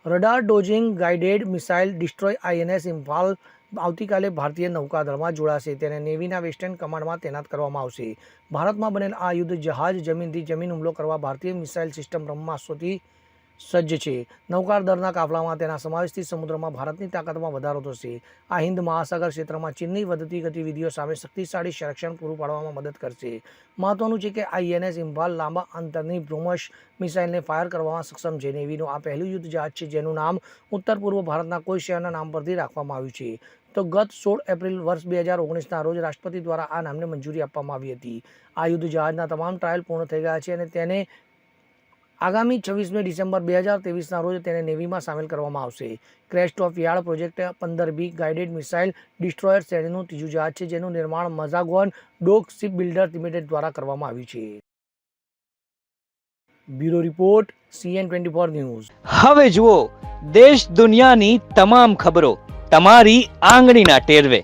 Radar dodging guided missile destroy INS Imphal આવતીકાલે ભારતીય નૌકાદળમાં જોડાશે. તેને નેવીના વેસ્ટર્ન કમાન્ડમાં તૈનાત કરવામાં આવશે. ભારતમાં બનેલ આ યુદ્ધ જહાજ જમીનથી જમીન હુમલો કરવા ભારતીય મિસાઇલ સિસ્ટમ બ્રહ્માસ્ત્રથી સજ્જ છે. નૌકાદળના કાફલામાં તેના સમાવેશથી સમુદ્રમાં ભારતની તાકાતમાં વધારો થશે. આ હિન્દ મહાસાગર ક્ષેત્રમાં ચીનની વધતી ગતિવિધિઓ સામે શક્તિશાળી સંરક્ષણ પૂરું પાડવામાં મદદ કરશે. મહત્વનું છે કે આઈએનએસ ઇમ્ફાલ લાંબા અંતરની બ્રહ્મોસ મિસાઇલને ફાયર કરવામાં સક્ષમ છે. નેવીનું આ પહેલું યુદ્ધ જહાજ છે જેનું નામ ઉત્તર પૂર્વ ભારતના કોઈ શહેરના નામ પરથી રાખવામાં આવ્યું છે. તો ગત 16 એપ્રિલ વર્ષ 2019ના રોજ રાષ્ટ્રપતિ દ્વારા આ નામને મંજૂરી આપવામાં આવી હતી. આ યુદ્ધ જહાજના તમામ ટ્રાયલ પૂર્ણ થઈ ગયા છે અને તેને આગામી 26 ડિસેમ્બર 2023ના રોજ તેને નેવીમાં સામેલ કરવામાં આવશે. Crest of yard project 15B guided missile destroyer શ્રેણીનું ત્રીજું જહાજ છે જેનું નિર્માણ Mazagon dock ship builders limited દ્વારા કરવામાં આવ્યું છે. Bureau report CN24 news. હવે જુઓ દેશ દુનિયાની તમામ ખબરો તમારી આંગળીના ટેરવે.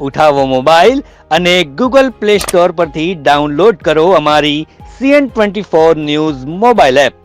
ઉઠાવો મોબાઈલ અને Google Play Store પરથી ડાઉનલોડ કરો અમારી CN24 ન્યૂઝ મોબાઈલ એપ.